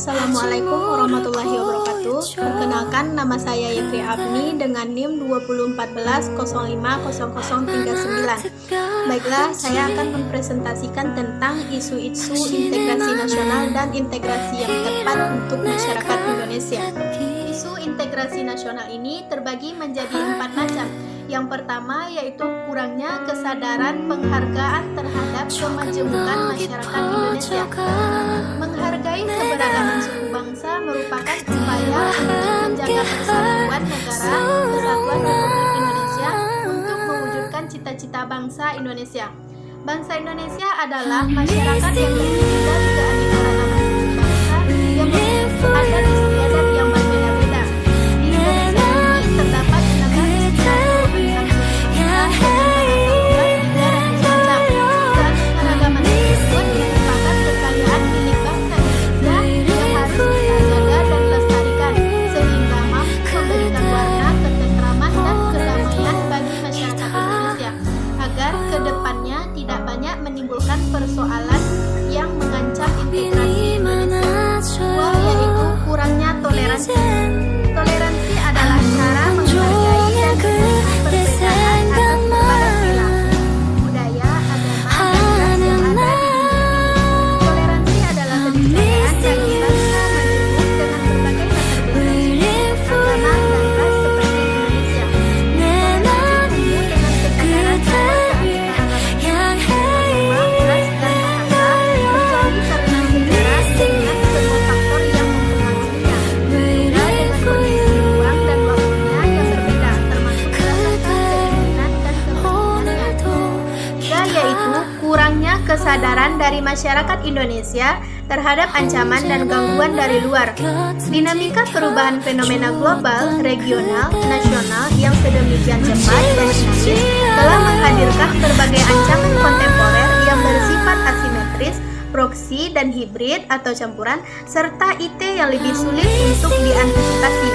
Assalamualaikum warahmatullahi wabarakatuh. Perkenalkan, nama saya Yetri Abni dengan NIM 2014-050039. Baiklah, saya akan mempresentasikan tentang isu-isu integrasi nasional dan integrasi yang tepat untuk masyarakat Indonesia. Isu integrasi nasional ini terbagi menjadi 4 macam. Yang pertama yaitu kurangnya kesadaran penghargaan terhadap kemajemukan masyarakat Indonesia. Menghargai keberagaman suku bangsa merupakan upaya untuk menjaga persatuan negara kesatuan Republik Indonesia untuk mewujudkan cita-cita bangsa Indonesia. Bangsa Indonesia adalah masyarakat yang terdiri dari keanekaragaman suku bangsa yang memiliki adat istiadat yang berbeda-beda. Di Indonesia ini terdapat 16 tidak banyak menimbulkan persoalan yang mengancam integrasi Indonesia. Dua, yaitu kurangnya toleransi. Toleransi adalah cara menghargai dan menerima perbedaan atas berbagai perilaku, budaya, agama, dan ras yang ada di dunia. Toleransi adalah keniscayaan bagi bangsa majemuk dengan berbagai latar belakang agama dan ras seperti Indonesia. Toleransi tumbuh dengan kesadaran bahwa kurangnya kesadaran dari masyarakat Indonesia terhadap ancaman dan gangguan dari luar. Dinamika perubahan fenomena global, regional, nasional yang sedemikian cepat dan dinamis telah menghadirkan berbagai ancaman kontemporer yang bersifat asimetris, proksi dan hibrid atau campuran, serta IT yang lebih sulit untuk diantisipasi.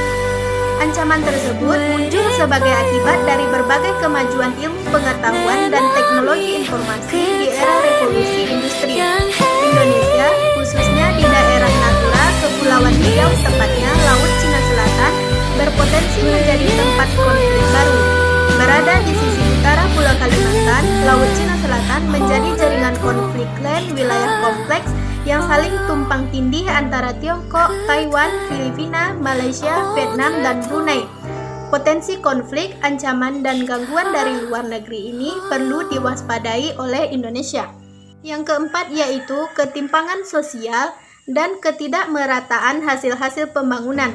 Ancaman tersebut muncul sebagai akibat dari berbagai kemajuan ilmu pengetahuan dan teknologi informasi di era revolusi industri. Indonesia, khususnya di daerah Natuna, Kepulauan Riau, tepatnya Laut Cina Selatan, berpotensi menjadi tempat konflik baru. Berada di sisi utara Pulau Kalimantan, Laut Cina Selatan menjadi jaringan konflik land wilayah kompleks yang saling tumpang tindih antara Tiongkok, Taiwan, Filipina, Malaysia, Vietnam, dan Brunei. Potensi konflik, ancaman, dan gangguan dari luar negeri ini perlu diwaspadai oleh Indonesia. Yang keempat yaitu ketimpangan sosial dan ketidakmerataan hasil-hasil pembangunan.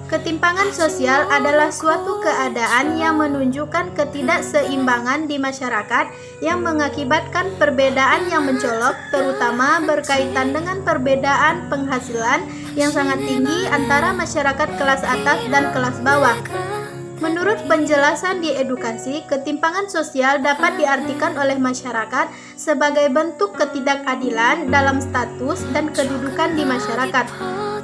Ketimpangan sosial adalah suatu keadaan yang menunjukkan ketidakseimbangan di masyarakat yang mengakibatkan perbedaan yang mencolok, terutama berkaitan dengan perbedaan penghasilan yang sangat tinggi antara masyarakat kelas atas dan kelas bawah. Menurut penjelasan di edukasi, ketimpangan sosial dapat diartikan oleh masyarakat sebagai bentuk ketidakadilan dalam status dan kedudukan di masyarakat.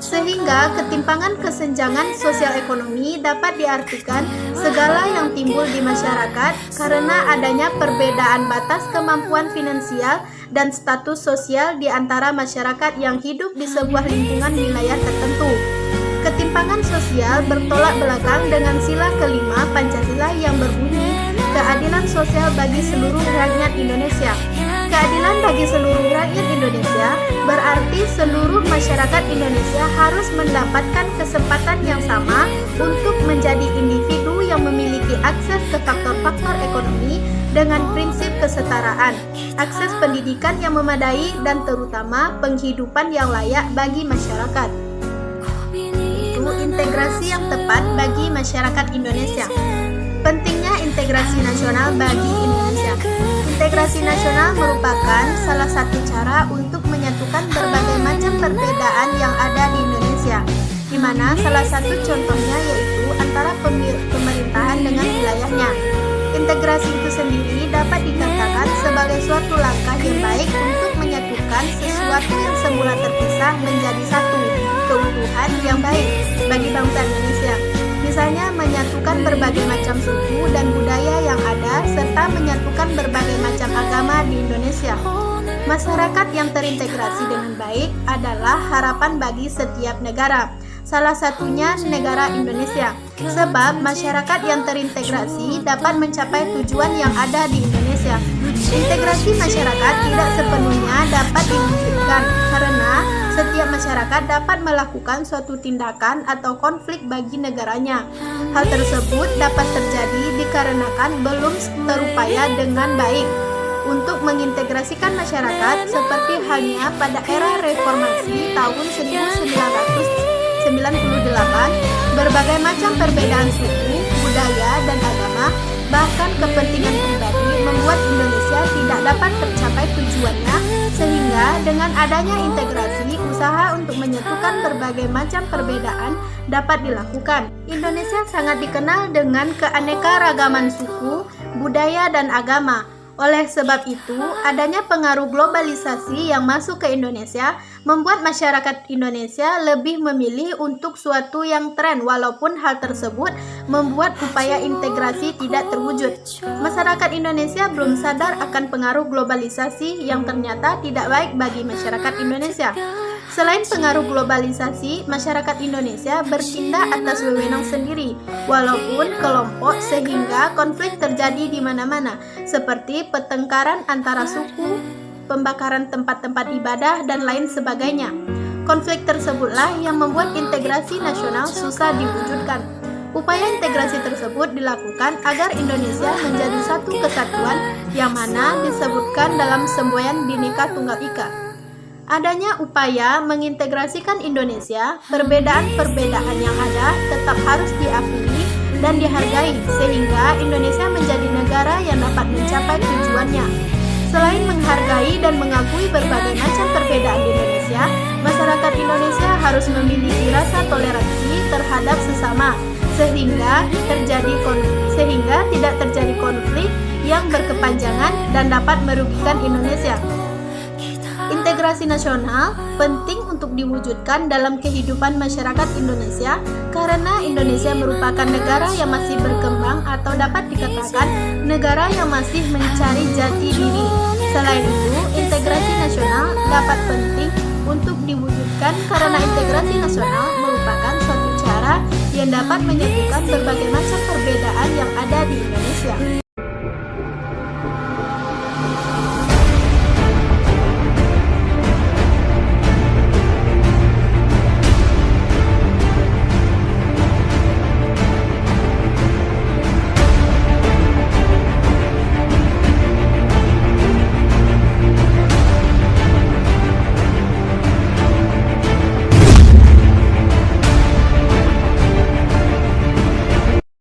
Sehingga ketimpangan kesenjangan sosial ekonomi dapat diartikan segala yang timbul di masyarakat karena adanya perbedaan batas kemampuan finansial dan status sosial di antara masyarakat yang hidup di sebuah lingkungan wilayah tertentu. Ketimpangan sosial bertolak belakang dengan sila kelima Pancasila yang berbunyi keadilan sosial bagi seluruh rakyat Indonesia. Keadilan bagi seluruh rakyat Indonesia berarti seluruh masyarakat Indonesia harus mendapatkan kesempatan yang sama untuk menjadi individu yang memiliki akses ke faktor-faktor ekonomi dengan prinsip kesetaraan, akses pendidikan yang memadai, dan terutama penghidupan yang layak bagi masyarakat. Itu integrasi yang tepat bagi masyarakat Indonesia. Pentingnya integrasi nasional bagi Indonesia. Integrasi nasional merupakan salah satu cara untuk menyatukan berbagai macam perbedaan yang ada di Indonesia, di mana salah satu contohnya yaitu antara pemerintahan dengan wilayahnya. Integrasi itu sendiri dapat dikatakan sebagai suatu langkah yang baik untuk menyatukan sesuatu yang semula terpisah menjadi satu keutuhan yang baik bagi bangsa Indonesia. Misalnya menyatukan berbagai macam suku dan budaya yang ada serta menyatukan berbagai macam agama di Indonesia. Masyarakat yang terintegrasi dengan baik adalah harapan bagi setiap negara. Salah satunya negara Indonesia, sebab masyarakat yang terintegrasi dapat mencapai tujuan yang ada di Indonesia. Integrasi masyarakat tidak sepenuhnya dapat diwujudkan karena setiap masyarakat dapat melakukan suatu tindakan atau konflik bagi negaranya. Hal tersebut dapat terjadi dikarenakan belum terupaya dengan baik untuk mengintegrasikan masyarakat seperti halnya pada era reformasi tahun 1998, berbagai macam perbedaan suku, budaya, dan agama, bahkan kepentingan pribadi membuat Indonesia tidak dapat tercapai tujuannya, sehingga dengan adanya integrasi, usaha untuk menyatukan berbagai macam perbedaan dapat dilakukan. Indonesia sangat dikenal dengan keanekaragaman suku, budaya, dan agama. Oleh sebab itu, adanya pengaruh globalisasi yang masuk ke Indonesia membuat masyarakat Indonesia lebih memilih untuk suatu yang tren, walaupun hal tersebut membuat upaya integrasi tidak terwujud. Masyarakat Indonesia belum sadar akan pengaruh globalisasi yang ternyata tidak baik bagi masyarakat Indonesia. Selain pengaruh globalisasi, masyarakat Indonesia bertindak atas wewenang sendiri, walaupun kelompok, sehingga konflik terjadi di mana-mana, seperti pertengkaran antara suku, pembakaran tempat-tempat ibadah, dan lain sebagainya. Konflik tersebutlah yang membuat integrasi nasional susah diwujudkan. Upaya integrasi tersebut dilakukan agar Indonesia menjadi satu kesatuan yang mana disebutkan dalam semboyan Bhinneka Tunggal Ika. Adanya upaya mengintegrasikan Indonesia, perbedaan-perbedaan yang ada tetap harus diakui dan dihargai sehingga Indonesia menjadi negara yang dapat mencapai tujuannya. Selain menghargai dan mengakui berbagai macam perbedaan di Indonesia, masyarakat Indonesia harus memiliki rasa toleransi terhadap sesama sehingga tidak terjadi konflik yang berkepanjangan dan dapat merugikan Indonesia. Integrasi nasional penting untuk diwujudkan dalam kehidupan masyarakat Indonesia karena Indonesia merupakan negara yang masih berkembang atau dapat dikatakan negara yang masih mencari jati diri. Selain itu, integrasi nasional dapat penting untuk diwujudkan karena integrasi nasional merupakan suatu cara yang dapat menyatukan berbagai macam perbedaan yang ada di Indonesia.